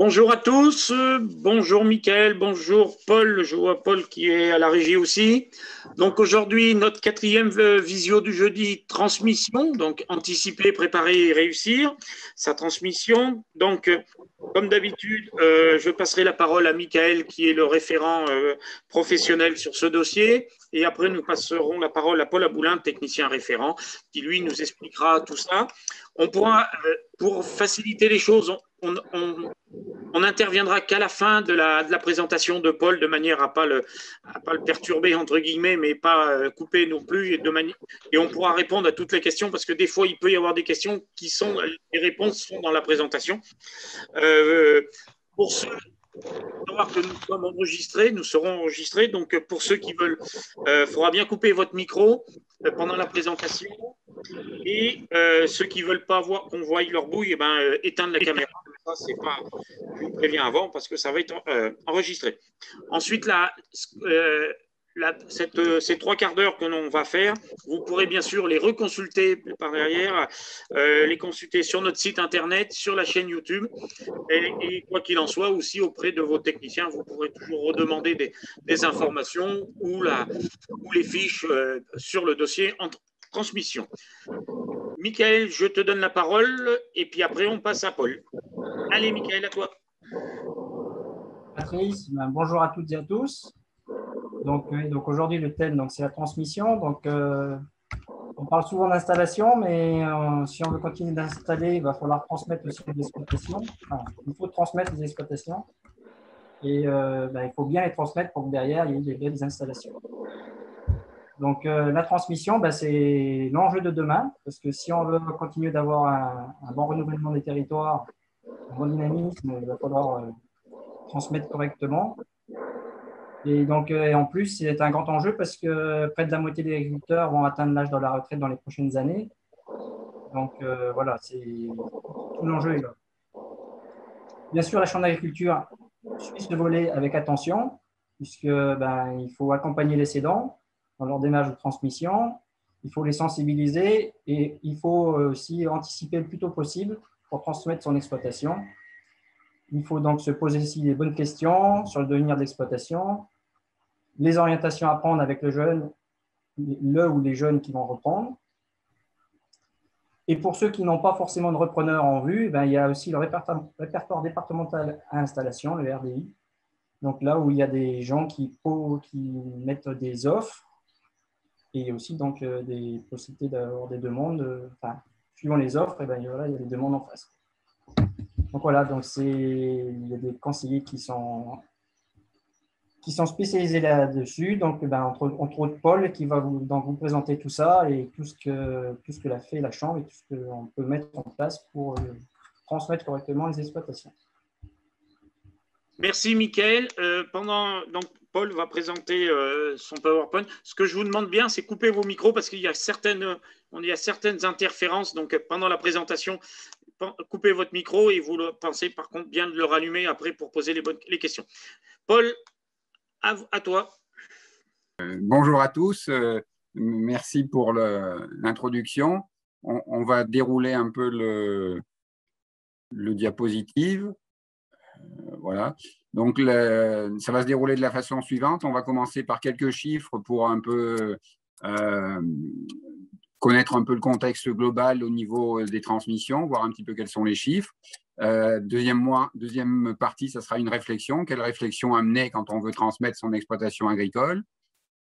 Bonjour à tous, bonjour Mickaël, bonjour Paul, je vois Paul qui est à la régie aussi. Donc aujourd'hui, notre quatrième visio du jeudi, transmission, donc anticiper, préparer et réussir sa transmission. Donc comme d'habitude, je passerai la parole à Mickaël qui est le référent professionnel sur ce dossier. Et après, nous passerons la parole à Paul Aboulin, technicien référent, qui lui nous expliquera tout ça. On pourra, pour faciliter les choses, on n'interviendra qu'à la fin de la présentation de Paul, de manière à pas le perturber, entre guillemets, mais pas couper non plus. Et on pourra répondre à toutes les questions, parce que des fois, il peut y avoir des questions les réponses sont dans la présentation. Pour ceux savoir que nous sommes enregistrés, nous serons enregistrés. Donc, pour ceux qui veulent, il faudra bien couper votre micro pendant la présentation. Et ceux qui ne veulent pas qu'on voie leur bouille, éteindre la caméra. Ça, c'est pas. Je vous préviens avant parce que ça va être enregistré. Ensuite, ces 3 quarts d'heure que l'on va faire, vous pourrez bien sûr les reconsulter par derrière, les consulter sur notre site internet, sur la chaîne YouTube, et quoi qu'il en soit aussi auprès de vos techniciens, vous pourrez toujours redemander des informations ou les fiches sur le dossier en transmission. Mickaël, je te donne la parole et puis après on passe à Paul. Allez Mickaël, à toi. Patrice, bonjour à toutes et à tous. Donc aujourd'hui le thème c'est la transmission. Donc on parle souvent d'installation, mais si on veut continuer d'installer, il va falloir transmettre aussi les exploitations. Enfin, il faut transmettre les exploitations et il faut bien les transmettre pour que derrière il y ait des installations. Donc la transmission, c'est l'enjeu de demain, parce que si on veut continuer d'avoir un bon renouvellement des territoires, un bon dynamisme, il va falloir transmettre correctement. Et donc, en plus, c'est un grand enjeu parce que près de la moitié des agriculteurs vont atteindre l'âge de la retraite dans les prochaines années. Donc, voilà, tout l'enjeu est là. Bien sûr, la Chambre d'agriculture suit ce volet avec attention, puisque il faut accompagner les cédants dans leur démarche de transmission, il faut les sensibiliser et il faut aussi anticiper le plus tôt possible pour transmettre son exploitation. Il faut donc se poser aussi les bonnes questions sur le devenir de l'exploitation, les orientations à prendre avec le jeune, ou les jeunes qui vont reprendre. Et pour ceux qui n'ont pas forcément de repreneur en vue, il y a aussi le répertoire départemental à installation, le RDI. Donc là où il y a des gens qui mettent des offres et aussi donc des possibilités d'avoir des demandes. Suivant les offres, il y a des demandes en face. Donc voilà, il y a des conseillers qui sont spécialisés là-dessus. Donc, entre autres, Paul qui va vous présenter tout ça et tout ce que l'a fait la Chambre et tout ce qu'on peut mettre en place pour transmettre correctement les exploitations. Merci Mickaël. Donc, Paul va présenter son PowerPoint. Ce que je vous demande bien, c'est couper vos micros parce qu'il y a certaines interférences. Donc, pendant la présentation, coupez votre micro et vous pensez par contre bien de le rallumer après pour poser les questions. Paul, à toi. Bonjour à tous. Merci pour l'introduction. On va dérouler un peu le diapositive. Voilà. Donc, ça va se dérouler de la façon suivante. On va commencer par quelques chiffres pour un peu connaître un peu le contexte global au niveau des transmissions, voir un petit peu quels sont les chiffres. Deuxième partie, ça sera une réflexion. Quelle réflexion amener quand on veut transmettre son exploitation agricole?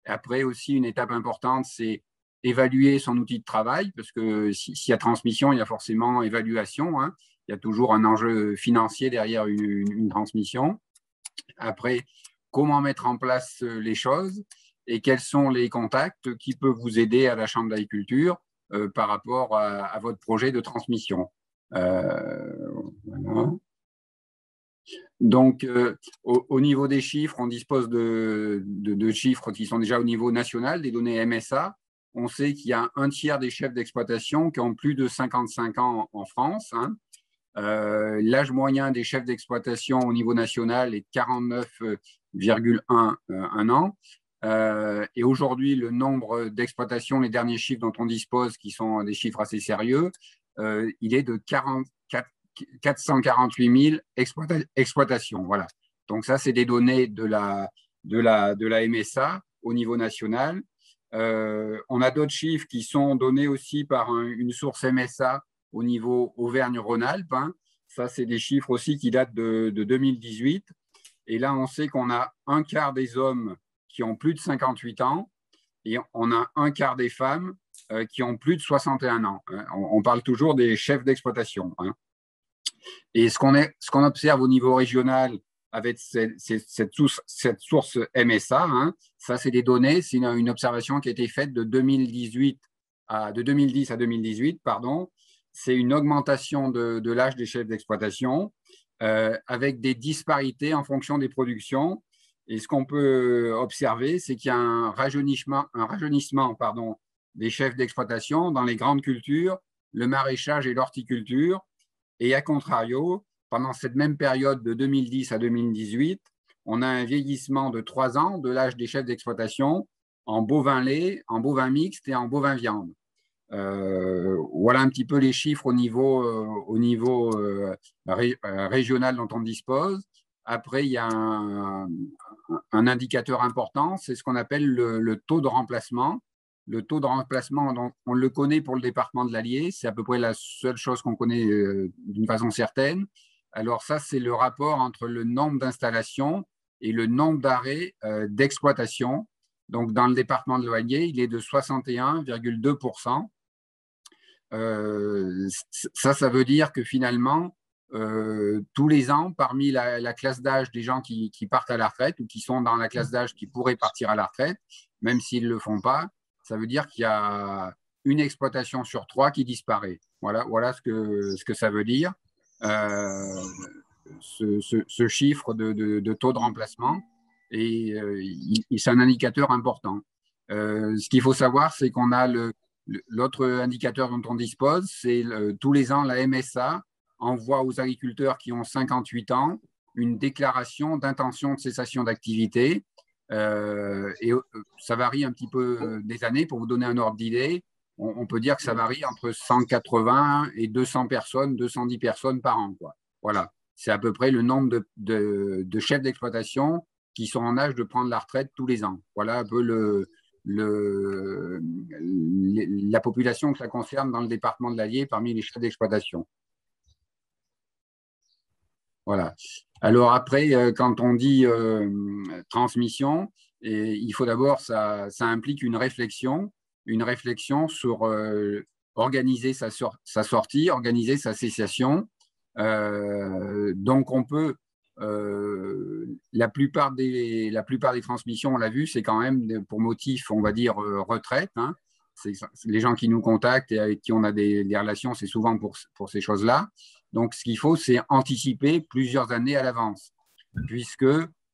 Après aussi, une étape importante, c'est évaluer son outil de travail, parce que s'il y a transmission, il y a forcément évaluation, hein. Il y a toujours un enjeu financier derrière une transmission. Après, comment mettre en place les choses et quels sont les contacts qui peuvent vous aider à la Chambre d'agriculture par rapport à votre projet de transmission. Voilà. Donc, au niveau des chiffres, on dispose de chiffres qui sont déjà au niveau national, des données MSA. On sait qu'il y a un tiers des chefs d'exploitation qui ont plus de 55 ans en France, hein. L'âge moyen des chefs d'exploitation au niveau national est 49,1 ans. Et aujourd'hui, le nombre d'exploitations, les derniers chiffres dont on dispose, qui sont des chiffres assez sérieux, il est de 448 000 exploitations. Voilà. Donc ça, c'est des données de la MSA au niveau national. On a d'autres chiffres qui sont donnés aussi par une source MSA au niveau Auvergne-Rhône-Alpes. Hein. Ça, c'est des chiffres aussi qui datent de 2018. Et là, on sait qu'on a un quart des hommes qui ont plus de 58 ans et on a un quart des femmes qui ont plus de 61 ans. Hein. On parle toujours des chefs d'exploitation. Hein. Et ce qu'on observe au niveau régional avec cette source MSA, hein, ça, c'est des données, c'est une observation qui a été faite de 2010 à 2018, pardon. C'est une augmentation de l'âge des chefs d'exploitation avec des disparités en fonction des productions. Et ce qu'on peut observer, c'est qu'il y a un rajeunissement des chefs d'exploitation dans les grandes cultures, le maraîchage et l'horticulture. Et à contrario, pendant cette même période de 2010 à 2018, on a un vieillissement de 3 ans de l'âge des chefs d'exploitation en bovin lait, en bovin mixte et en bovin viande. Voilà un petit peu les chiffres au niveau régional dont on dispose. Après, il y a un indicateur important, c'est ce qu'on appelle le taux de remplacement. Le taux de remplacement, on le connaît pour le département de l'Allier, c'est à peu près la seule chose qu'on connaît d'une façon certaine. Alors ça, c'est le rapport entre le nombre d'installations et le nombre d'arrêts d'exploitation. Donc, dans le département de l'Allier, il est de 61,2%. Ça veut dire que finalement, tous les ans, parmi la classe d'âge des gens qui partent à la retraite ou qui sont dans la classe d'âge qui pourraient partir à la retraite, même s'ils ne le font pas, ça veut dire qu'il y a une exploitation sur 3 qui disparaît. Voilà ce que ça veut dire, ce chiffre de taux de remplacement. Et c'est un indicateur important. Ce qu'il faut savoir, c'est qu'on a l'autre indicateur dont on dispose, c'est tous les ans, la MSA envoie aux agriculteurs qui ont 58 ans une déclaration d'intention de cessation d'activité. Et ça varie un petit peu des années. Pour vous donner un ordre d'idée, on peut dire que ça varie entre 180 et 200 personnes, 210 personnes par an, quoi. Voilà, c'est à peu près le nombre de chefs d'exploitation qui sont en âge de prendre la retraite tous les ans. Voilà un peu la population que ça concerne dans le département de l'Allier parmi les chefs d'exploitation. Voilà. Alors après, quand on dit transmission, il faut d'abord, ça implique une réflexion sur organiser sa sortie, organiser sa cessation. Donc on peut, la plupart des transmissions, on l'a vu, c'est quand même pour motif, on va dire, retraite. Hein. Les gens qui nous contactent et avec qui on a des relations, c'est souvent pour ces choses-là. Donc, ce qu'il faut, c'est anticiper plusieurs années à l'avance, puisque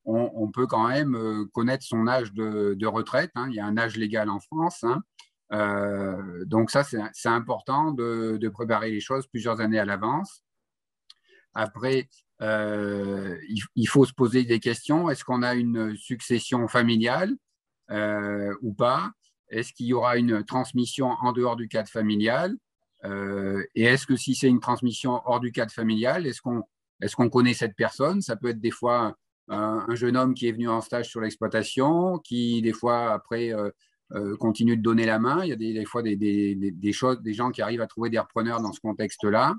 on peut quand même connaître son âge de retraite. Hein. Il y a un âge légal en France. Hein. Donc, ça, c'est important de préparer les choses plusieurs années à l'avance. Après, il faut se poser des questions. Est-ce qu'on a une succession familiale ou pas? Est-ce qu'il y aura une transmission en dehors du cadre familial? Et est-ce que si c'est une transmission hors du cadre familial, est-ce qu'on connaît cette personne? Ça peut être des fois un jeune homme qui est venu en stage sur l'exploitation, qui des fois après continue de donner la main. Il y a des fois des gens qui arrivent à trouver des repreneurs dans ce contexte-là.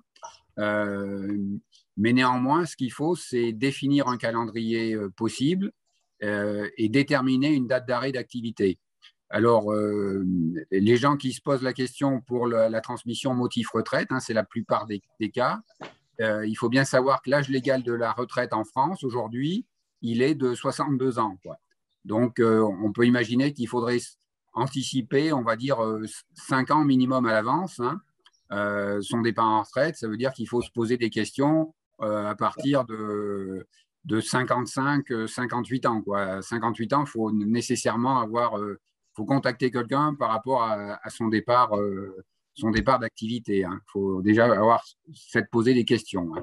Mais néanmoins, ce qu'il faut, c'est définir un calendrier possible et déterminer une date d'arrêt d'activité. Alors, les gens qui se posent la question pour la transmission motif retraite, hein, c'est la plupart des cas. Il faut bien savoir que l'âge légal de la retraite en France, aujourd'hui, il est de 62 ans. Quoi. Donc, on peut imaginer qu'il faudrait anticiper, on va dire, 5 ans minimum à l'avance. Hein, son départ en retraite, ça veut dire qu'il faut se poser des questions à partir de 55, 58 ans. Quoi. 58 ans, il faut nécessairement faut contacter quelqu'un par rapport à son départ d'activité. Il faut déjà poser des questions.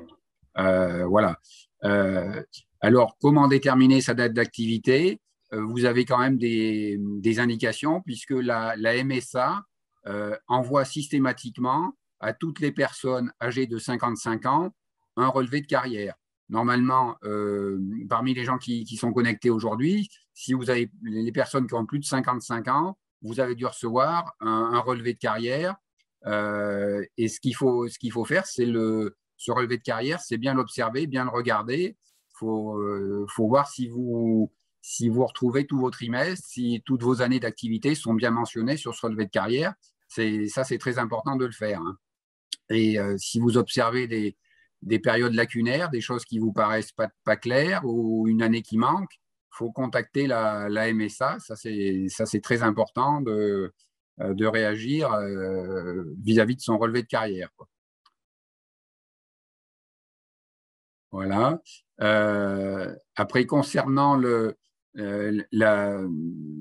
Hein. Voilà. Alors, comment déterminer sa date d'activité? Vous avez quand même des indications puisque la MSA envoie systématiquement à toutes les personnes âgées de 55 ans un relevé de carrière. Normalement, parmi les gens qui sont connectés aujourd'hui, si vous avez les personnes qui ont plus de 55 ans, vous avez dû recevoir un relevé de carrière. Et ce qu'il faut faire, c'est ce relevé de carrière, c'est bien l'observer, bien le regarder. Faut voir si vous retrouvez tous vos trimestres, si toutes vos années d'activité sont bien mentionnées sur ce relevé de carrière. Ça, c'est très important de le faire, hein. Et si vous observez des périodes lacunaires, des choses qui vous paraissent pas claires ou une année qui manque, il faut contacter la MSA. Ça, c'est très important de réagir vis-à-vis de son relevé de carrière, quoi. Voilà. Après, concernant la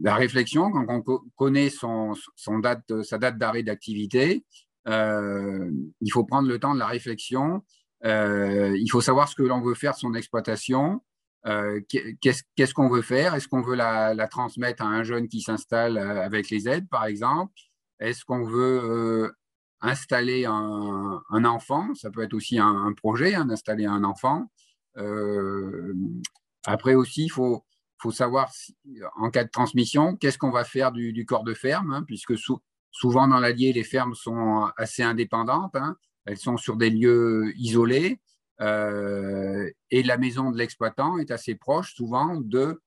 réflexion, quand on connaît sa date d'arrêt d'activité, il faut prendre le temps de la réflexion. Il faut savoir ce que l'on veut faire de son exploitation. Qu'est-ce qu'on veut faire? Est-ce qu'on veut la transmettre à un jeune qui s'installe avec les aides, par exemple? Est-ce qu'on veut installer un enfant? Ça peut être aussi un projet, hein, d'installer un enfant. Après aussi, il faut savoir en cas de transmission, qu'est-ce qu'on va faire du corps de ferme, hein, puisque souvent dans l'Allier, les fermes sont assez indépendantes, hein. Elles sont sur des lieux isolés, et la maison de l'exploitant est assez proche souvent de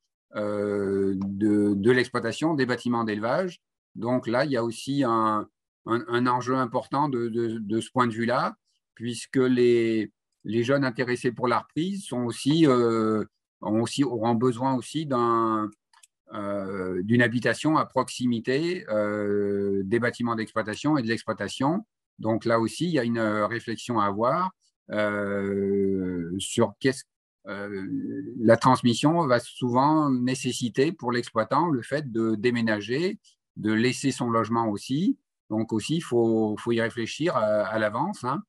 l'exploitation des bâtiments d'élevage. Donc là, il y a aussi un enjeu important de ce point de vue-là, puisque les jeunes intéressés pour la reprise auront besoin aussi d'une habitation à proximité des bâtiments d'exploitation et de l'exploitation. Donc là aussi, il y a une réflexion à avoir sur la transmission va souvent nécessiter pour l'exploitant le fait de déménager, de laisser son logement aussi. Donc aussi, il faut y réfléchir à l'avance, hein.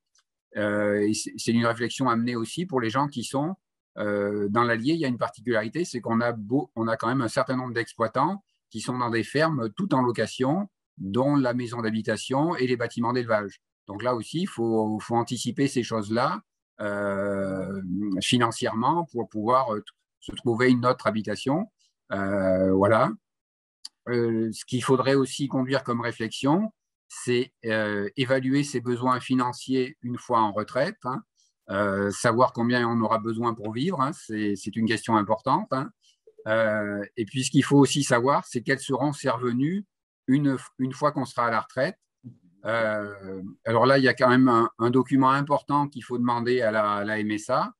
C'est une réflexion à mener aussi pour les gens qui sont dans l'Allier. Il y a une particularité, c'est qu'on a quand même un certain nombre d'exploitants qui sont dans des fermes tout en location, dont la maison d'habitation et les bâtiments d'élevage. Donc là aussi, il faut anticiper ces choses-là financièrement pour pouvoir se trouver une autre habitation. Voilà. Ce qu'il faudrait aussi conduire comme réflexion, c'est évaluer ses besoins financiers une fois en retraite, hein. Savoir combien on aura besoin pour vivre, hein, c'est une question importante, hein. Et puis, ce qu'il faut aussi savoir, c'est quels seront ses revenus une fois qu'on sera à la retraite. Alors là, il y a quand même un document important qu'il faut demander à la MSA.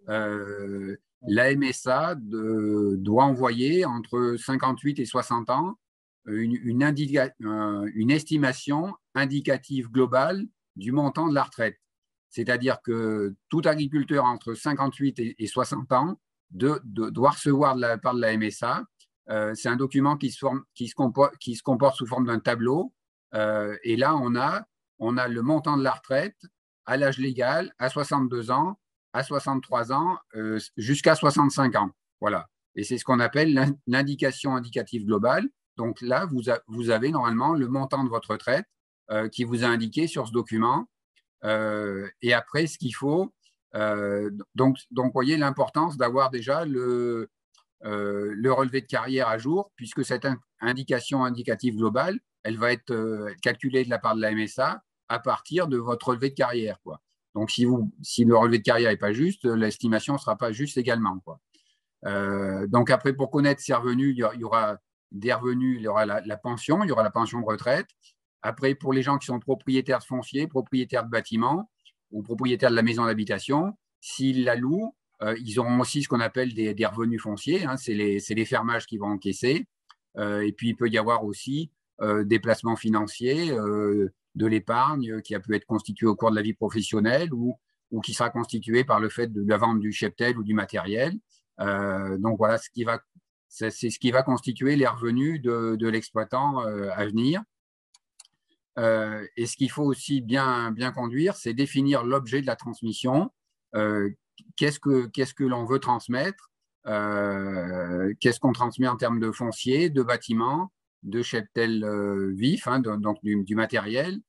La MSA doit envoyer entre 58 et 60 ans une estimation indicative globale du montant de la retraite. C'est-à-dire que tout agriculteur entre 58 et 60 ans doit recevoir de la part de la MSA. C'est un document qui se comporte sous forme d'un tableau. Et là, on a le montant de la retraite à l'âge légal, à 62 ans, à 63 ans, jusqu'à 65 ans. Voilà. Et c'est ce qu'on appelle l'indication indicative globale. Donc là, vous avez normalement le montant de votre retraite qui vous a indiqué sur ce document. Et après, ce qu'il faut, donc voyez l'importance d'avoir déjà le relevé de carrière à jour, puisque cette indication indicative globale, elle va être calculée de la part de la MSA à partir de votre relevé de carrière, quoi. Donc, si le relevé de carrière n'est pas juste, l'estimation ne sera pas juste également, quoi. Donc, après, pour connaître ses revenus, il y aura des revenus, il y aura la pension, il y aura la pension de retraite. Après, pour les gens qui sont propriétaires de foncier, propriétaires de bâtiments ou propriétaires de la maison d'habitation, s'ils la louent, ils auront aussi ce qu'on appelle des revenus fonciers, hein, c'est les fermages qui vont encaisser. Et puis, il peut y avoir aussi des placements financiers, de l'épargne qui a pu être constituée au cours de la vie professionnelle ou qui sera constituée par le fait de la vente du cheptel ou du matériel. Donc, voilà, c'est ce qui va constituer les revenus de l'exploitant à venir. Et ce qu'il faut aussi bien conduire, c'est définir l'objet de la transmission. Qu'est-ce que l'on veut transmettre, qu'est-ce qu'on transmet en termes de foncier, de bâtiments, de cheptel vif, hein, donc du matériel.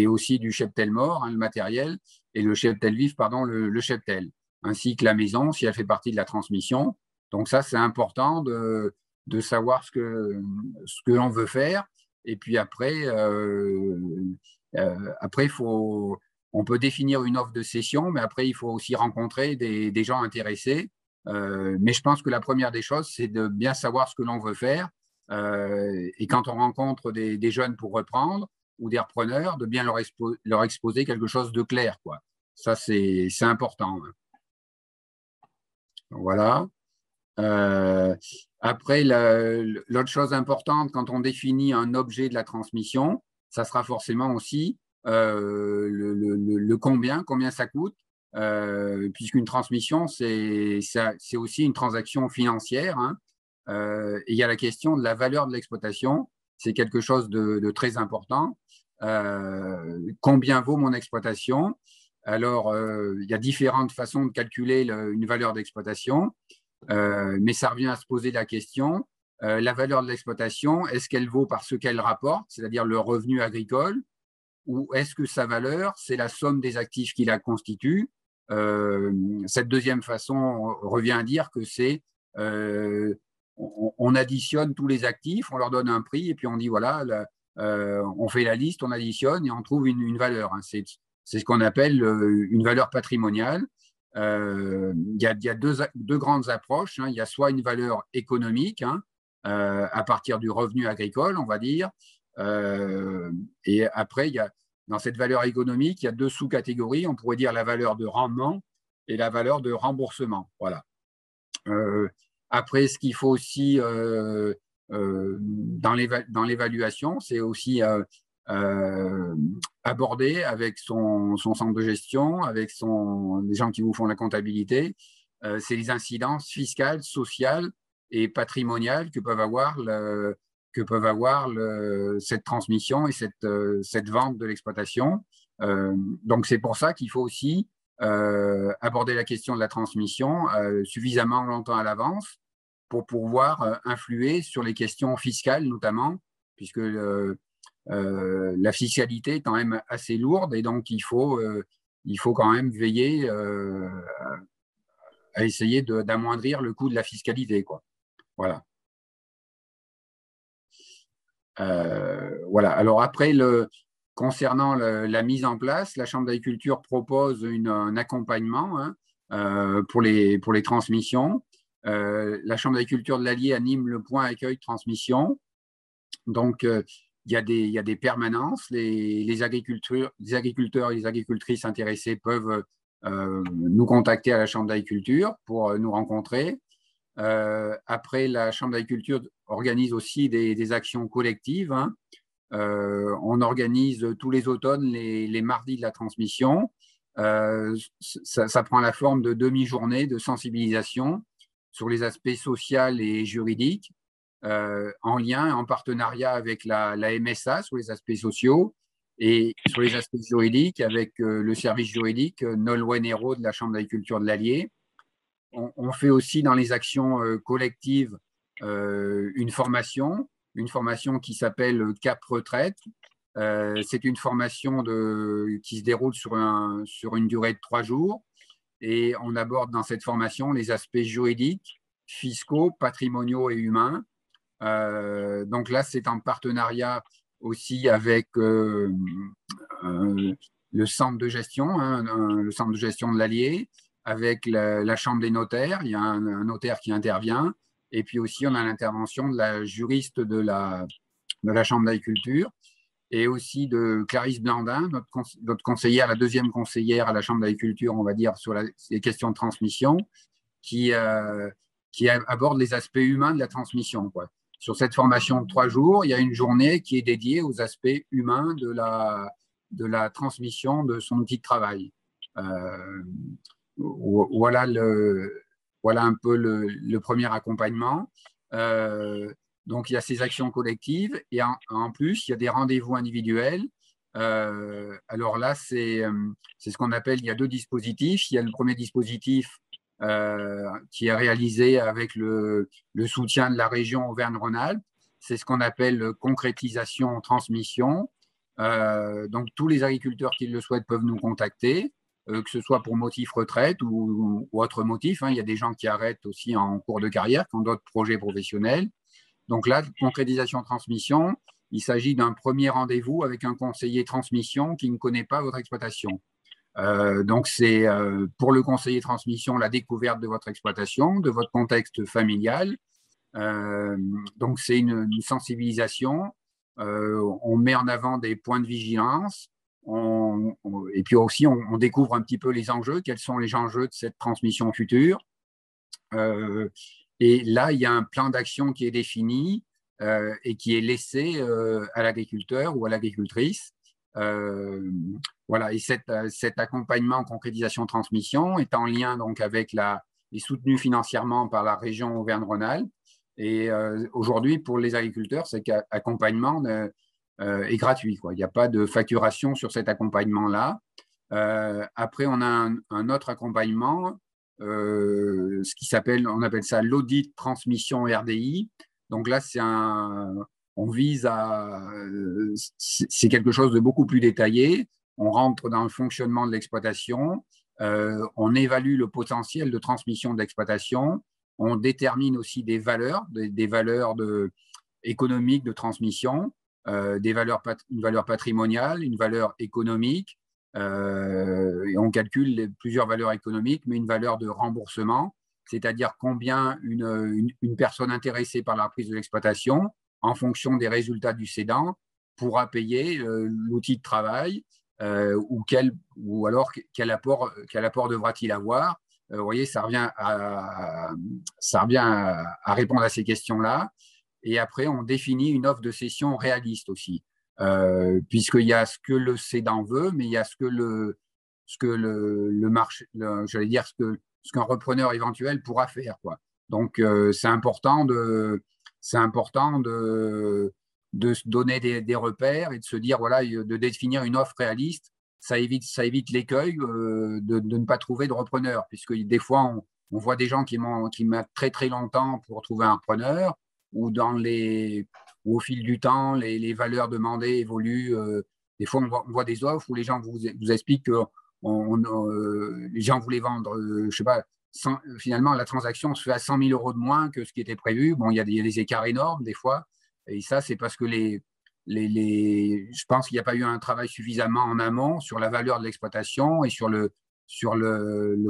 et aussi du cheptel mort, hein, le matériel, et le cheptel vif, pardon, le cheptel, ainsi que la maison, si elle fait partie de la transmission. Donc ça, c'est important de savoir ce que l'on veut faire. Et puis après, on peut définir une offre de cession, mais après, il faut aussi rencontrer des gens intéressés. Mais je pense que la première des choses, c'est de bien savoir ce que l'on veut faire. Et quand on rencontre des jeunes pour reprendre ou des repreneurs, de bien leur exposer quelque chose de clair, quoi. Ça, c'est important. Voilà. Après, l'autre chose importante, quand on définit un objet de la transmission, ça sera forcément aussi le combien ça coûte, puisqu'une transmission, c'est aussi une transaction financière, hein. Et il y a la question de la valeur de l'exploitation, c'est quelque chose de très important. Combien vaut mon exploitation? Alors, il y a différentes façons de calculer une valeur d'exploitation. Mais ça revient à se poser la question, la valeur de l'exploitation, est-ce qu'elle vaut par ce qu'elle rapporte, c'est-à-dire le revenu agricole, ou est-ce que sa valeur, c'est la somme des actifs qui la constituent? Cette deuxième façon revient à dire que c'est on additionne tous les actifs, on leur donne un prix, et puis on dit voilà, on fait la liste, on additionne et on trouve une valeur, hein. C'est ce qu'on appelle une valeur patrimoniale. Il y a deux grandes approches, hein. Il y a soit une valeur économique, hein, à partir du revenu agricole, on va dire. Et après, dans cette valeur économique, il y a deux sous-catégories. On pourrait dire la valeur de rendement et la valeur de remboursement. Voilà. Après, ce qu'il faut aussi dans l'évaluation, c'est aussi aborder avec son centre de gestion, avec les gens qui vous font la comptabilité, c'est les incidences fiscales, sociales et patrimoniales que peuvent avoir cette transmission et cette vente de l'exploitation. Donc, c'est pour ça qu'il faut aussi aborder la question de la transmission suffisamment longtemps à l'avance pour pouvoir influer sur les questions fiscales notamment, puisque la fiscalité est quand même assez lourde et donc il faut quand même veiller à essayer d'amoindrir le coût de la fiscalité, quoi. Voilà. Voilà. Alors après, concernant la mise en place, la Chambre d'agriculture propose un accompagnement, hein, pour les transmissions. La Chambre d'agriculture de l'Allier anime le point accueil transmission. Donc, il y a des permanences. Les agriculteurs et les agricultrices intéressés peuvent nous contacter à la Chambre d'agriculture pour nous rencontrer. Après, la Chambre d'agriculture organise aussi des actions collectives, hein. On organise tous les automnes les mardis de la transmission. Ça prend la forme de demi-journées de sensibilisation sur les aspects sociaux et juridiques, en lien, en partenariat avec la MSA sur les aspects sociaux et sur les aspects juridiques avec le service juridique Nolwenn Hérault de la Chambre d'agriculture de l'Allier. On fait aussi dans les actions collectives une formation qui s'appelle Cap Retraite. C'est une formation qui se déroule sur une durée de 3 jours et on aborde dans cette formation les aspects juridiques, fiscaux, patrimoniaux et humains. Donc là, c'est en partenariat aussi avec le centre de gestion, hein, le centre de gestion de l'Allier, avec la Chambre des notaires. Il y a un notaire qui intervient. Et puis aussi, on a l'intervention de la juriste de la Chambre d'agriculture et aussi de Clarisse Blandin, notre conseillère, la deuxième conseillère à la Chambre d'agriculture, on va dire, sur les questions de transmission, qui aborde les aspects humains de la transmission, quoi. Sur cette formation de 3 jours, il y a une journée qui est dédiée aux aspects humains de la transmission de son outil de travail. Voilà un peu le premier accompagnement. Donc, il y a ces actions collectives et en plus, il y a des rendez-vous individuels. Alors là, c'est ce qu'on appelle, il y a 2 dispositifs. Il y a le premier dispositif qui est réalisé avec le soutien de la région Auvergne-Rhône-Alpes. C'est ce qu'on appelle concrétisation transmission. Donc, tous les agriculteurs qui le souhaitent peuvent nous contacter, que ce soit pour motif retraite ou autre motif. Il y a des gens qui arrêtent aussi en cours de carrière, qui ont d'autres projets professionnels. Donc là, concrétisation transmission, il s'agit d'un premier rendez-vous avec un conseiller transmission qui ne connaît pas votre exploitation. Donc, c'est pour le conseiller transmission la découverte de votre exploitation, de votre contexte familial. Donc, c'est une sensibilisation. On met en avant des points de vigilance. Et puis aussi, on découvre un petit peu les enjeux. Quels sont les enjeux de cette transmission future? Et là, il y a un plan d'action qui est défini et qui est laissé à l'agriculteur ou à l'agricultrice. Voilà. Et cet accompagnement en concrétisation transmission est en lien donc avec est soutenu financièrement par la région Auvergne-Rhône-Alpes. Et aujourd'hui, pour les agriculteurs, cet accompagnement est gratuit, quoi. Il n'y a pas de facturation sur cet accompagnement-là. Après, on a un autre accompagnement, ce qui on appelle ça l'audit transmission RDI. Donc là, on vise c'est quelque chose de beaucoup plus détaillé. On rentre dans le fonctionnement de l'exploitation, on évalue le potentiel de transmission de l'exploitation, on détermine aussi des valeurs économiques de transmission, une valeur patrimoniale, une valeur économique, et on calcule plusieurs valeurs économiques, mais une valeur de remboursement, c'est-à-dire combien une personne intéressée par la reprise de l'exploitation, en fonction des résultats du cédant, pourra payer l'outil de travail, ou alors quel apport devra-t-il avoir. Vous voyez, ça revient à répondre à ces questions-là. Et après, on définit une offre de cession réaliste aussi, puisqu'il y a ce que le cédant veut, mais il y a ce que le marché, j'allais dire ce qu'un repreneur éventuel pourra faire, quoi. Donc, c'est important de se donner des repères et de se dire, voilà, de définir une offre réaliste. Ça évite l'écueil de ne pas trouver de repreneur, puisque des fois, on voit des gens qui mettent très, très longtemps pour trouver un repreneur, ou au fil du temps, les valeurs demandées évoluent. Des fois, on voit des offres où les gens vous expliquent que les gens voulaient vendre, je sais pas, finalement, la transaction se fait à 100 000 € de moins que ce qui était prévu. Bon, il y a des écarts énormes des fois. Et ça, c'est parce que je pense qu'il n'y a pas eu un travail suffisamment en amont sur la valeur de l'exploitation et sur le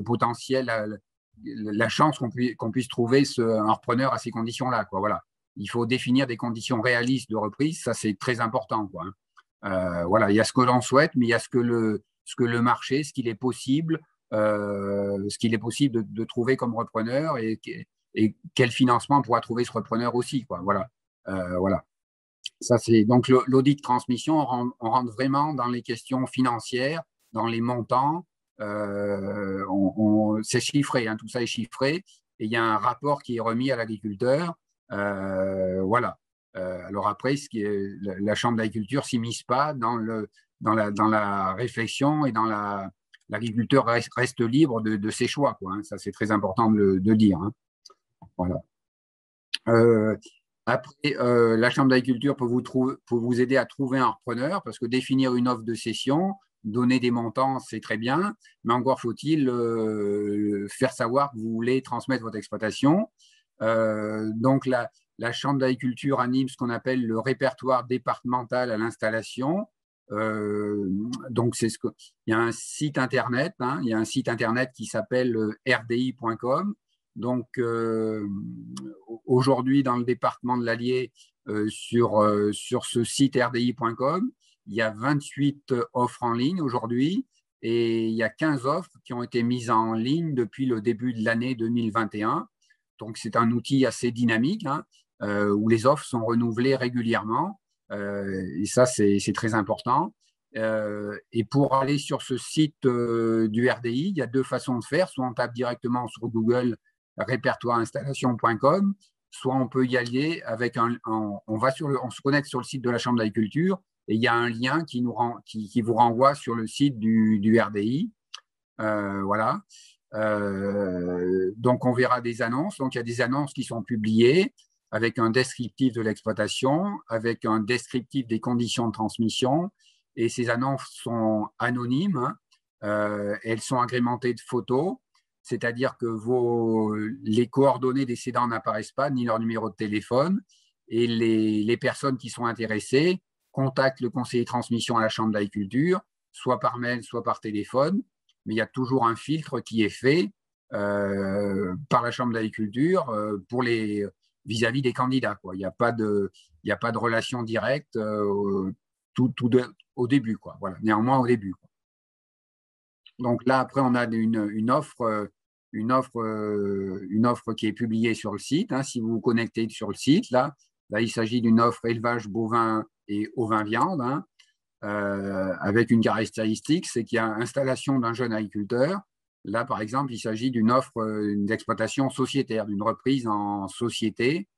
potentiel, la chance qu'on puisse trouver un repreneur à ces conditions-là, quoi. Voilà. Il faut définir des conditions réalistes de reprise. Ça, c'est très important, quoi. Voilà. Il y a ce que l'on souhaite, mais il y a ce que le marché, ce qu'il est possible de trouver comme repreneur et quel financement pourra trouver ce repreneur aussi, quoi. Voilà. Voilà. Ça, c'est donc l'audit de transmission. On rentre vraiment dans les questions financières, dans les montants. C'est chiffré, hein, tout ça est chiffré. Et il y a un rapport qui est remis à l'agriculteur. Voilà. Alors après, la Chambre d'agriculture ne s'immisce pas dans la réflexion et dans l'agriculteur reste libre de ses choix, quoi, hein. Ça, c'est très important de dire, hein. Voilà. Après, la Chambre d'agriculture peut vous aider à trouver un repreneur, parce que définir une offre de cession, donner des montants, c'est très bien, mais encore faut-il faire savoir que vous voulez transmettre votre exploitation. Donc, la Chambre d'agriculture anime ce qu'on appelle le répertoire départemental à l'installation. Donc, il y a un site internet, hein, il y a un site internet qui s'appelle rdi.com. Donc, aujourd'hui, dans le département de l'Allier, sur ce site rdi.com, il y a 28 offres en ligne aujourd'hui et il y a 15 offres qui ont été mises en ligne depuis le début de l'année 2021. Donc, c'est un outil assez dynamique, hein, où les offres sont renouvelées régulièrement. Et ça, c'est très important. Et pour aller sur ce site du RDI, il y a deux façons de faire. Soit on tape directement sur Google répertoireinstallation.com, soit on peut y aller avec on se connecte sur le site de la Chambre d'agriculture et il y a un lien qui vous renvoie sur le site du RDI. Voilà. Donc, on verra des annonces. Donc, il y a des annonces qui sont publiées avec un descriptif de l'exploitation, avec un descriptif des conditions de transmission et ces annonces sont anonymes, hein. Elles sont agrémentées de photos, c'est-à-dire que les coordonnées des cédants n'apparaissent pas, ni leur numéro de téléphone, et les personnes qui sont intéressées contactent le conseiller de transmission à la Chambre d'agriculture, soit par mail, soit par téléphone, mais il y a toujours un filtre qui est fait par la Chambre d'agriculture vis-à-vis des candidats, quoi. Il n'y a pas de relation directe au début, quoi. Voilà. Néanmoins au début, quoi. Donc là, après, on a une offre qui est publiée sur le site, hein. Si vous vous connectez sur le site, là il s'agit d'une offre élevage bovin et ovin-viande, hein, avec une caractéristique, c'est qu'il y a installation d'un jeune agriculteur. Là, par exemple, il s'agit d'une offre d'exploitation sociétaire, d'une reprise en société,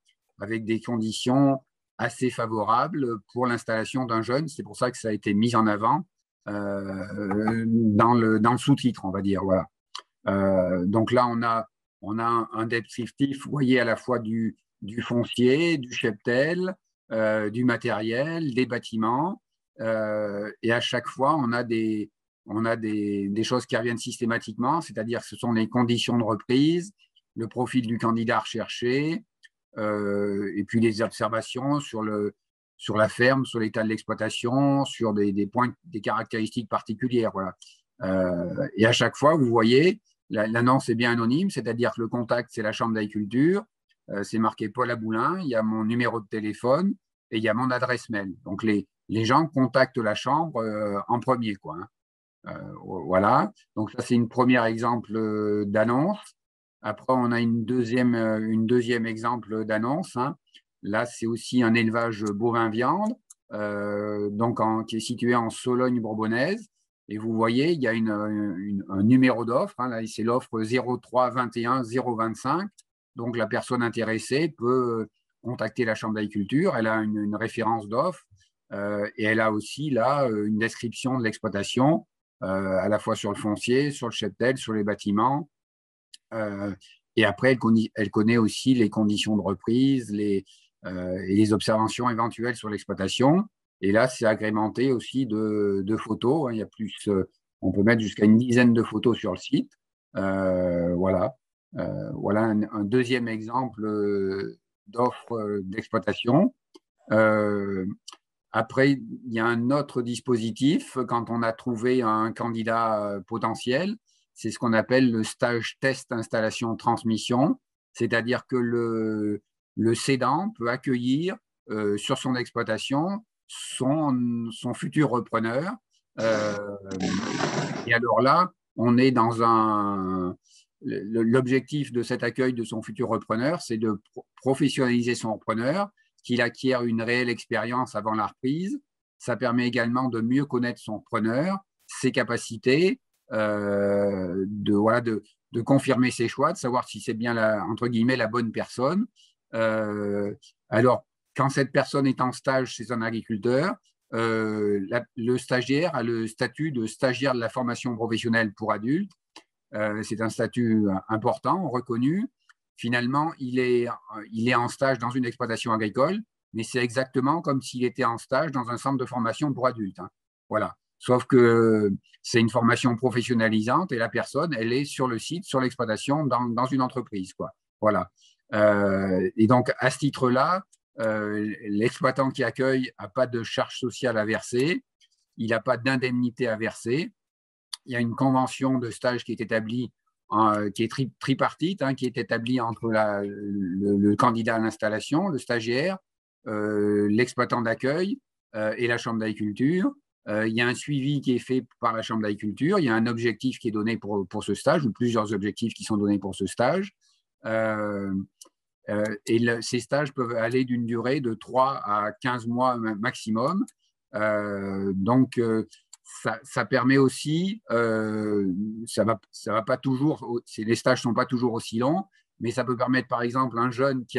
avec des conditions assez favorables pour l'installation d'un jeune. C'est pour ça que ça a été mis en avant dans le sous-titre, on va dire. Voilà. Donc là, on a un descriptif, vous voyez, à la fois du foncier, du cheptel, du matériel, des bâtiments, et à chaque fois, on a des choses qui reviennent systématiquement, c'est-à-dire que ce sont les conditions de reprise, le profil du candidat recherché, et puis les observations sur la ferme, sur l'état de l'exploitation, sur des points, des caractéristiques particulières. Voilà. Et à chaque fois, vous voyez, l'annonce est bien anonyme, c'est-à-dire que le contact, c'est la Chambre d'agriculture, c'est marqué Paul Aboulin, il y a mon numéro de téléphone et il y a mon adresse mail. Donc, les gens contactent la Chambre en premier, quoi, hein. Voilà. Donc, ça, c'est une première exemple d'annonce. Après, on a une deuxième exemple d'annonce, hein. Là, c'est aussi un élevage bovin-viande, qui est situé en Sologne-Bourbonnaise. Et vous voyez, il y a un numéro d'offre, hein. Là, c'est l'offre 03 21 025. Donc, la personne intéressée peut contacter la Chambre d'agriculture. Elle a une référence d'offre et elle a aussi là une description de l'exploitation, à la fois sur le foncier, sur le cheptel, sur les bâtiments. Et après, elle connaît aussi les conditions de reprise et les observations éventuelles sur l'exploitation. Et là, c'est agrémenté aussi de photos, hein. Il y a on peut mettre jusqu'à une dizaine de photos sur le site. Voilà. Voilà un deuxième exemple d'offre d'exploitation. Après, il y a un autre dispositif quand on a trouvé un candidat potentiel. C'est ce qu'on appelle le stage test installation transmission, c'est-à-dire que le cédant peut accueillir sur son exploitation son futur repreneur. Et alors là, on est dans l'objectif de cet accueil de son futur repreneur, c'est de professionnaliser son repreneur, qu'il acquiert une réelle expérience avant la reprise. Ça permet également de mieux connaître son repreneur, ses capacités, de confirmer ses choix, de savoir si c'est bien entre guillemets la bonne personne. Alors, quand cette personne est en stage chez un agriculteur, le stagiaire a le statut de stagiaire de la formation professionnelle pour adultes. C'est un statut important, reconnu. Finalement, il est en stage dans une exploitation agricole, mais c'est exactement comme s'il était en stage dans un centre de formation pour adultes, hein. Voilà. Sauf que c'est une formation professionnalisante et la personne, elle est sur le site, sur l'exploitation, dans une entreprise, quoi. Voilà. Et donc, à ce titre-là, l'exploitant qui accueille n'a pas de charge sociale à verser, il n'a pas d'indemnité à verser. Il y a une convention de stage qui est établie, qui est tripartite, hein, qui est établie entre le candidat à l'installation, le stagiaire, l'exploitant d'accueil et la Chambre d'agriculture. Il y a un suivi qui est fait par la Chambre d'agriculture. Il y a un objectif qui est donné pour ce stage, ou plusieurs objectifs qui sont donnés pour ce stage. Ces stages peuvent aller d'une durée de 3 à 15 mois maximum. Donc, ça permet aussi, ça va pas toujours, les stages ne sont pas toujours aussi longs, mais ça peut permettre, par exemple, un jeune qui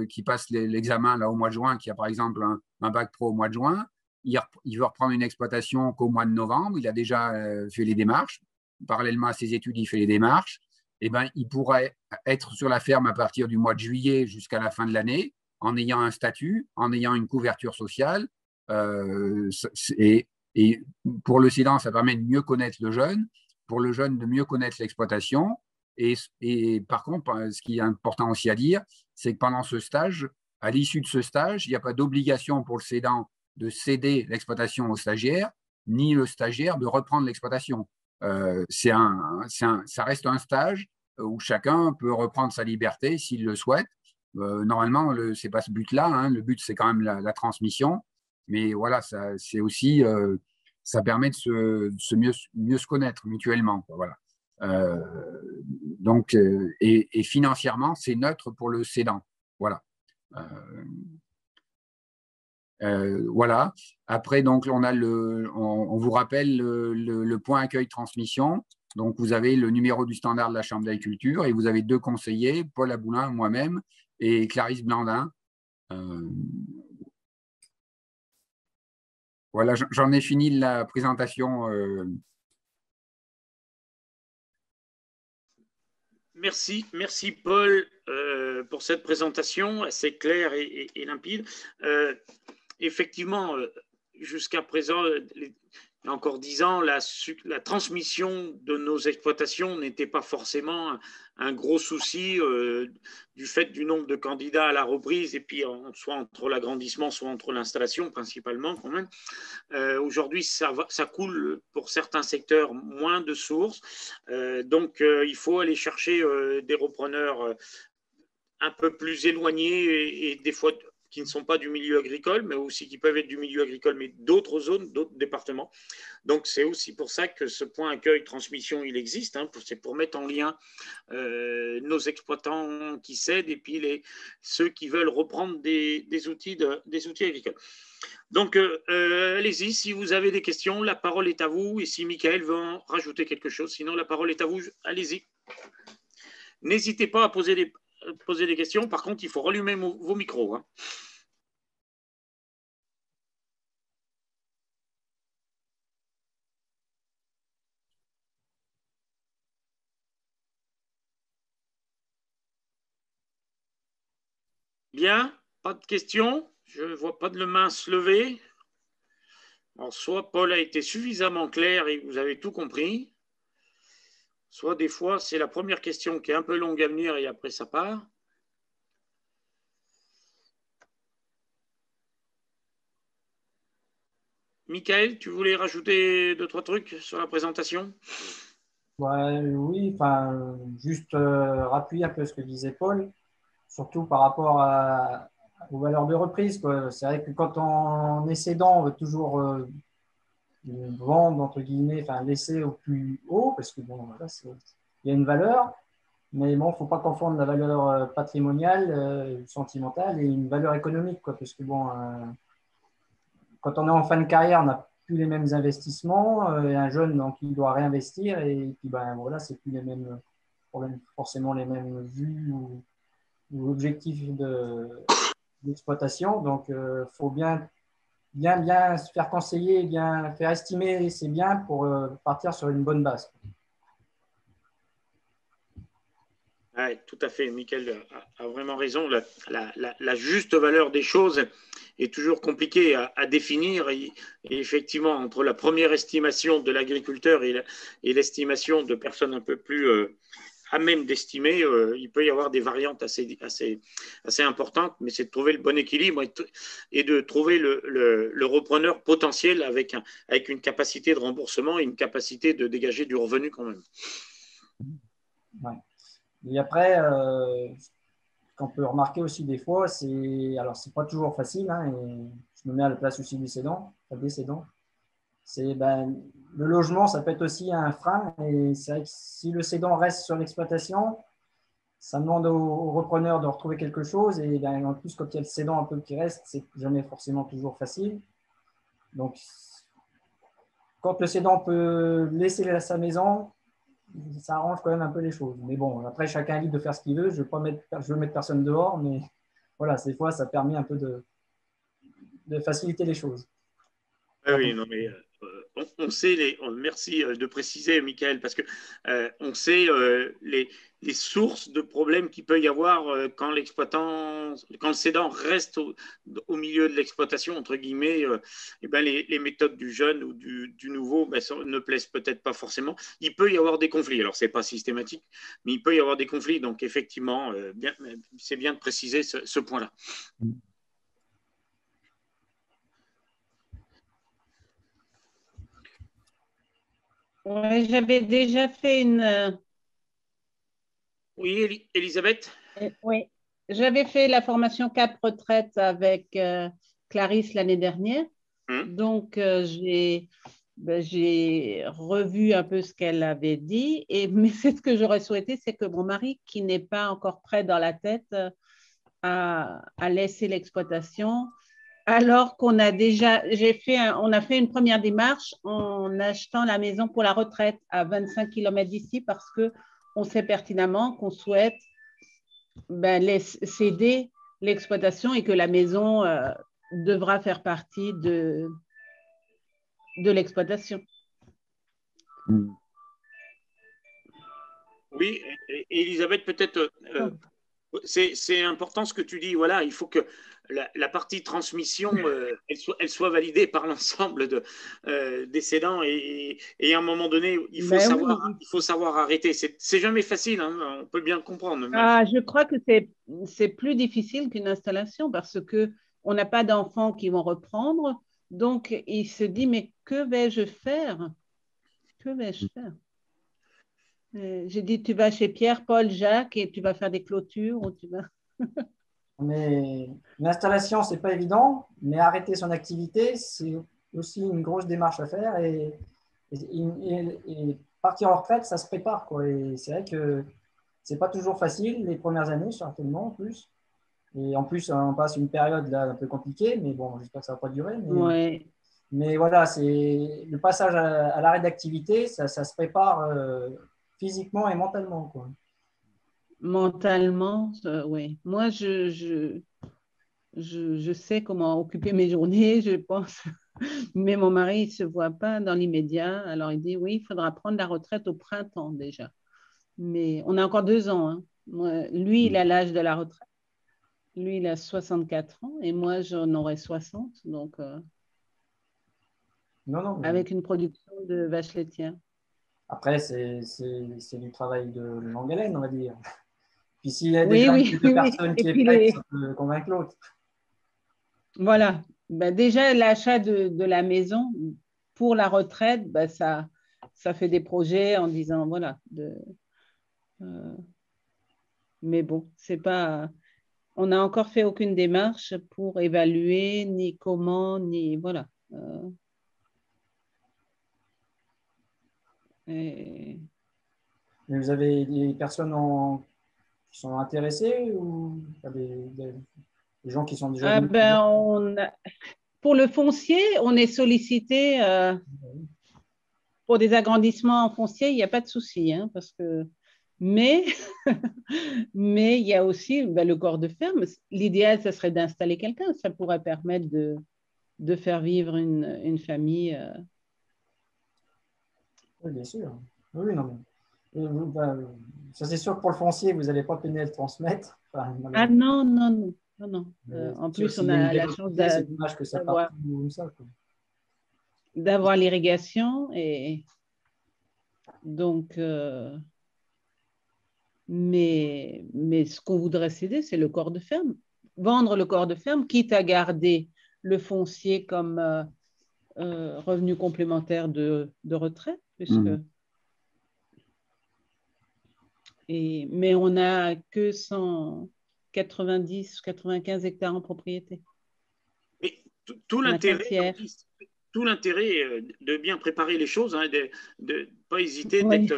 qui passe l'examen là, au mois de juin, qui a par exemple un bac pro au mois de juin, il veut reprendre une exploitation qu'au mois de novembre, il a déjà fait les démarches, parallèlement à ses études, il fait les démarches, et ben, il pourrait être sur la ferme à partir du mois de juillet jusqu'à la fin de l'année, en ayant un statut, en ayant une couverture sociale, et Et pour le cédant, ça permet de mieux connaître le jeune, pour le jeune de mieux connaître l'exploitation. Et par contre, ce qui est important aussi à dire, c'est que pendant ce stage, à l'issue de ce stage, il n'y a pas d'obligation pour le cédant de céder l'exploitation au stagiaire, ni le stagiaire de reprendre l'exploitation. Ça reste un stage où chacun peut reprendre sa liberté s'il le souhaite. Normalement, ce n'est pas ce but-là. Hein. Le but, c'est quand même la transmission. Mais voilà, c'est aussi, ça permet de se mieux se connaître mutuellement. Voilà. Donc, et financièrement, c'est neutre pour le cédant. Voilà. Voilà. Après, donc, on vous rappelle le point accueil-transmission. Donc, vous avez le numéro du standard de la Chambre d'agriculture et vous avez 2 conseillers, Paul Aboulin, moi-même, et Clarisse Blandin. Voilà, j'en ai fini la présentation. Merci Paul pour cette présentation assez claire et limpide. Effectivement, jusqu'à présent, il y a encore 10 ans, la transmission de nos exploitations n'était pas forcément un gros souci du fait du nombre de candidats à la reprise et puis soit entre l'agrandissement, soit entre l'installation principalement quand même. Aujourd'hui, ça coule pour certains secteurs moins de sources. Donc, il faut aller chercher des repreneurs un peu plus éloignés et des fois qui ne sont pas du milieu agricole, mais aussi qui peuvent être du milieu agricole, mais d'autres zones, d'autres départements. Donc, c'est aussi pour ça que ce point accueil-transmission, il existe. Hein, c'est pour mettre en lien nos exploitants qui cèdent et puis ceux qui veulent reprendre des outils agricoles. Donc, allez-y, si vous avez des questions, la parole est à vous. Et si Michael veut en rajouter quelque chose, sinon la parole est à vous, allez-y. N'hésitez pas à poser des questions. Par contre, il faut rallumer vos micros. Hein. Bien, pas de questions. Je ne vois pas de main se lever. Alors, soit Paul a été suffisamment clair et vous avez tout compris, soit des fois, c'est la première question qui est un peu longue à venir et après ça part. Michael, tu voulais rajouter 2-3 trucs sur la présentation? Ouais, oui, enfin, juste rappuyer un peu ce que disait Paul, surtout par rapport aux valeurs de reprise. C'est vrai que quand on est cédant, on veut toujours vendre, entre guillemets, enfin, laisser au plus haut, parce que bon, voilà, il y a une valeur, mais bon, il ne faut pas confondre la valeur patrimoniale, sentimentale et une valeur économique, quoi, parce que bon, quand on est en fin de carrière, on n'a plus les mêmes investissements, et un jeune, donc, il doit réinvestir, et puis ben, voilà, c'est plus les mêmes, forcément les mêmes vues ou objectifs d'exploitation, donc il faut bien se faire conseiller, bien faire estimer ses biens pour partir sur une bonne base. Ouais, tout à fait, Michael a vraiment raison. La juste valeur des choses est toujours compliquée à définir. Et effectivement, entre la première estimation de l'agriculteur et l'estimation de personnes un peu plus à même d'estimer, il peut y avoir des variantes assez importantes, mais c'est de trouver le bon équilibre et de trouver le repreneur potentiel avec une capacité de remboursement et une capacité de dégager du revenu quand même. Ouais. Et après, ce qu'on peut remarquer aussi des fois, c'est pas toujours facile, hein, et je me mets à la place aussi du cédant, des cédants. C'est le logement, ça peut être aussi un frein. Et c'est vrai que si le cédant reste sur l'exploitation, ça demande au repreneur de retrouver quelque chose. Et en plus, quand il y a le cédant un peu qui reste, c'est jamais forcément toujours facile. Donc, quand le cédant peut laisser sa maison, ça arrange quand même un peu les choses. Mais bon, après, chacun est libre de faire ce qu'il veut. Je veux mettre personne dehors, mais voilà, des fois, ça permet un peu de faciliter les choses. Oui, non, mais on sait merci de préciser, Michael, parce que on sait les sources de problèmes qu'il peut y avoir quand le cédant reste au milieu de l'exploitation, entre guillemets, et ben les méthodes du jeune ou du nouveau ne plaisent peut-être pas forcément. Il peut y avoir des conflits. Alors, ce n'est pas systématique, mais il peut y avoir des conflits. Donc, effectivement, c'est bien de préciser ce point-là. Ouais, j'avais déjà fait Oui, Elisabeth? Oui, j'avais fait la formation Cap Retraite avec Clarisse l'année dernière. Donc, j'ai revu un peu ce qu'elle avait dit. Mais c'est ce que j'aurais souhaité, c'est que mon mari, qui n'est pas encore prêt dans la tête à laisser l'exploitation, alors qu'on a déjà, on a fait une première démarche en achetant la maison pour la retraite à 25 km d'ici parce qu'on sait pertinemment qu'on souhaite céder l'exploitation et que la maison devra faire partie de l'exploitation. Oui, Elisabeth, peut-être c'est important ce que tu dis. Voilà, il faut que la partie transmission elle soit validée par l'ensemble des cédants et à un moment donné, il faut savoir arrêter. C'est jamais facile, hein, on peut bien le comprendre. Je crois que c'est plus difficile qu'une installation parce qu'on n'a pas d'enfants qui vont reprendre. Donc, il se dit, mais que vais-je faire? Que vais-je faire? J'ai dit, tu vas chez Pierre, Paul, Jacques et tu vas faire des clôtures ou tu vas… Mais l'installation, ce n'est pas évident, mais arrêter son activité, c'est aussi une grosse démarche à faire et partir en retraite, ça se prépare, quoi. Et c'est vrai que ce n'est pas toujours facile les premières années, certainement, en plus. Et en plus, on passe une période là un peu compliquée, mais bon, j'espère que ça ne va pas durer. Mais voilà, c'est le passage à l'arrêt d'activité, ça se prépare physiquement et mentalement, quoi. Mentalement, oui. Moi, je sais comment occuper mes journées, je pense. Mais mon mari, il ne se voit pas dans l'immédiat. Alors, il dit, oui, il faudra prendre la retraite au printemps déjà. Mais on a encore 2 ans. Hein. Lui, il a l'âge de la retraite. Lui, il a 64 ans et moi, j'en aurai 60. Donc, avec une production de vaches laitières. Après, c'est du travail de longue haleine, on va dire. Puis s'il y a déjà deux personnes qui est prête, ça peut convaincre l'autre. Voilà. Déjà, l'achat de la maison pour la retraite, ça fait des projets en disant, voilà. Mais bon, c'est pas… On n'a encore fait aucune démarche pour évaluer ni comment, ni… Voilà. Mais vous avez des personnes qui sont intéressées ou des gens qui sont déjà… Pour le foncier, on est sollicité pour des agrandissements en foncier, il n'y a pas de souci, hein, parce que… Mais il y a aussi le corps de ferme. L'idéal, ce serait d'installer quelqu'un. Ça pourrait permettre de faire vivre une famille. Oui, bien sûr. Oui, non, mais ça c'est sûr que pour le foncier, vous n'allez pas peiner à le transmettre. Non. En plus, on a la chance d'avoir l'irrigation. Et donc, mais ce qu'on voudrait céder, c'est le corps de ferme. Vendre le corps de ferme, quitte à garder le foncier comme revenu complémentaire de retraite. Mais on n'a que 190 ou 95 hectares en propriété. Mais tout l'intérêt de bien préparer les choses, hein, de ne pas hésiter d'être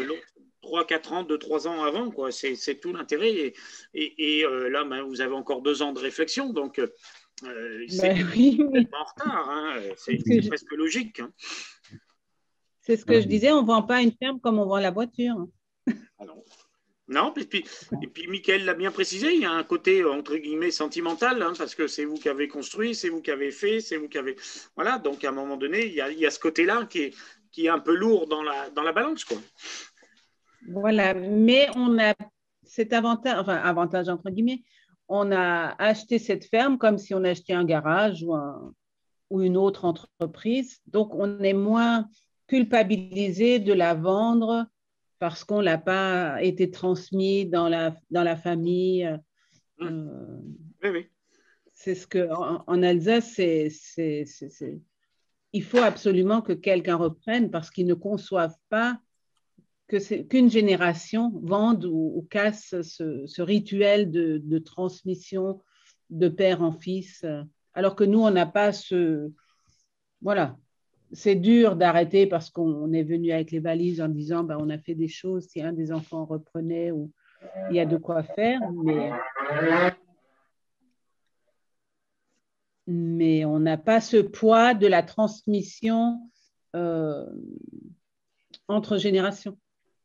3-4 ans, 2-3 ans avant, quoi. C'est tout l'intérêt. Et là, vous avez encore 2 ans de réflexion, donc c'est pas en retard. Hein. C'est presque logique. Hein. C'est ce que je disais, on ne vend pas une ferme comme on vend la voiture. Ah non, et puis Michael l'a bien précisé, il y a un côté entre guillemets sentimental, hein, parce que c'est vous qui avez construit, c'est vous qui avez fait, c'est vous qui avez… Voilà, donc à un moment donné, il y a ce côté-là qui qui est un peu lourd dans la balance, quoi. Voilà, mais on a cet avantage, enfin avantage entre guillemets, on a acheté cette ferme comme si on achetait un garage ou une autre entreprise. Donc, on est moins culpabilisé de la vendre parce qu'on l'a pas été transmis dans la famille. Oui, oui. C'est ce que en Alsace, il faut absolument que quelqu'un reprenne parce qu'ils ne conçoivent pas qu'une génération vende ou casse ce rituel de transmission de père en fils, alors que nous, on n'a pas ce... Voilà, c'est dur d'arrêter parce qu'on est venu avec les valises en disant, ben, on a fait des choses, si un des enfants reprenait, ou il y a de quoi faire, mais on n'a pas ce poids de la transmission entre générations.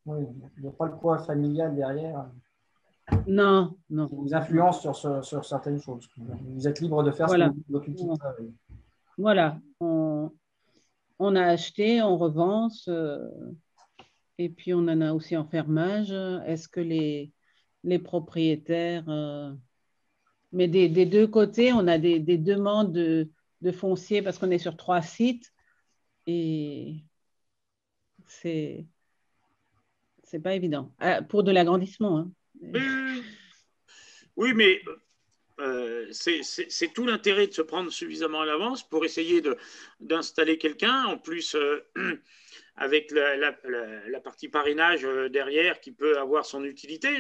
Oui, il n'y a pas le poids familial derrière. Non, non. Qui vous influence sur certaines choses. Vous êtes libre de faire voilà. ce que votre outil de travail. Voilà, on a acheté, on revend, et puis on en a aussi en fermage. Est-ce que les propriétaires... mais des deux côtés, on a des demandes de foncier parce qu'on est sur 3 sites et c'est pas évident. Pour de l'agrandissement. Hein. Oui, mais c'est tout l'intérêt de se prendre suffisamment à l'avance pour essayer d'installer quelqu'un. En plus, avec la partie parrainage derrière qui peut avoir son utilité.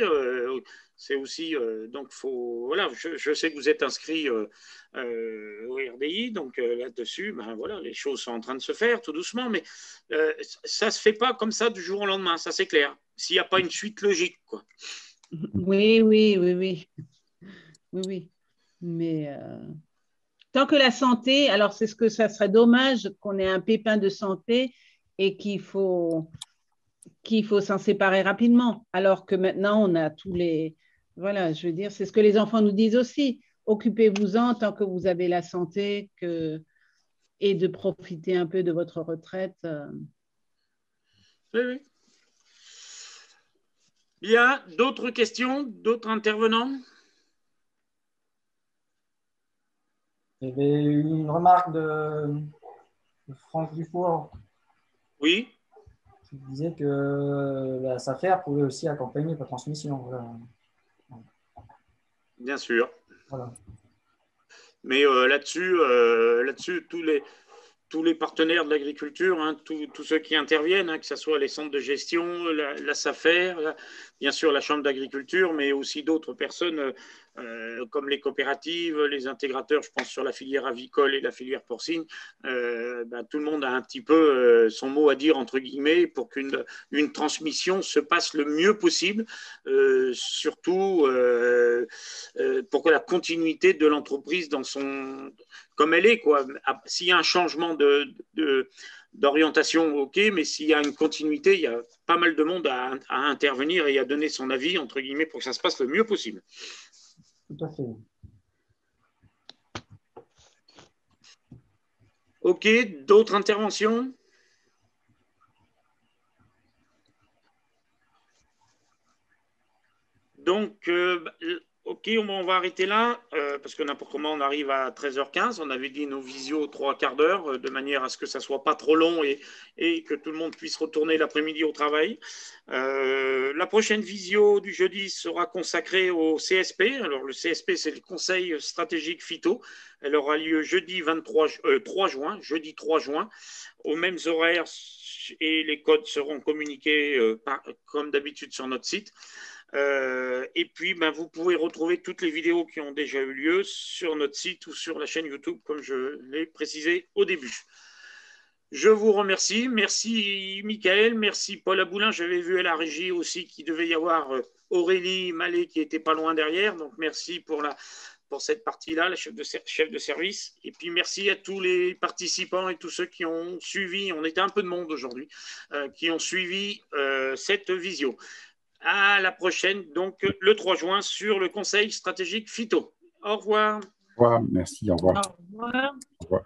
C'est aussi, donc, voilà, je sais que vous êtes inscrit au RDI, donc là-dessus, ben, voilà, les choses sont en train de se faire tout doucement, mais ça ne se fait pas comme ça du jour au lendemain, ça c'est clair, s'il n'y a pas une suite logique, quoi. Oui. Mais tant que la santé, alors c'est ce que ça serait dommage qu'on ait un pépin de santé et qu'il faut s'en séparer rapidement, alors que maintenant on a tous les... Voilà, je veux dire, c'est ce que les enfants nous disent aussi. Occupez-vous-en tant que vous avez la santé et de profiter un peu de votre retraite. Oui. Il y a d'autres questions, d'autres intervenants? Il y avait une remarque de Franck Dufour. Oui. Qui disait que la SAFER pouvait aussi accompagner la transmission. Voilà. Bien sûr. Voilà. Mais là-dessus, tous les partenaires de l'agriculture, hein, tous ceux qui interviennent, hein, que ce soit les centres de gestion, la SAFER, bien sûr la Chambre d'agriculture, mais aussi d'autres personnes comme les coopératives, les intégrateurs, je pense sur la filière avicole et la filière porcine, ben, tout le monde a un petit peu son mot à dire, entre guillemets, pour qu'une transmission se passe le mieux possible, surtout pour que la continuité de l'entreprise dans comme elle est, quoi. S'il y a un changement d'orientation, ok, mais s'il y a une continuité, il y a pas mal de monde à intervenir et à donner son avis, entre guillemets, pour que ça se passe le mieux possible. Tout à fait. Ok, d'autres interventions? Donc, ok, on va arrêter là, parce que n'importe comment, on arrive à 13h15. On avait dit nos visios 3/4 d'heure, de manière à ce que ça ne soit pas trop long et que tout le monde puisse retourner l'après-midi au travail. La prochaine visio du jeudi sera consacrée au CSP. Alors, le CSP, c'est le Conseil stratégique phyto. Elle aura lieu jeudi 3 juin, jeudi 3 juin, aux mêmes horaires, et les codes seront communiqués comme d'habitude sur notre site. Et puis, ben, vous pouvez retrouver toutes les vidéos qui ont déjà eu lieu sur notre site ou sur la chaîne YouTube, comme je l'ai précisé au début. Je vous remercie. Merci Michael, merci Paul Aboulin. J'avais vu à la régie aussi qu'il devait y avoir Aurélie Mallet qui était pas loin derrière. Donc, merci pour cette partie-là, la chef de service. Et puis, merci à tous les participants et tous ceux qui ont suivi. On était un peu de monde aujourd'hui, qui ont suivi cette visio. À la prochaine, donc le 3 juin, sur le Conseil stratégique phyto. Au revoir. Au revoir, merci, au revoir. Au revoir. Au revoir.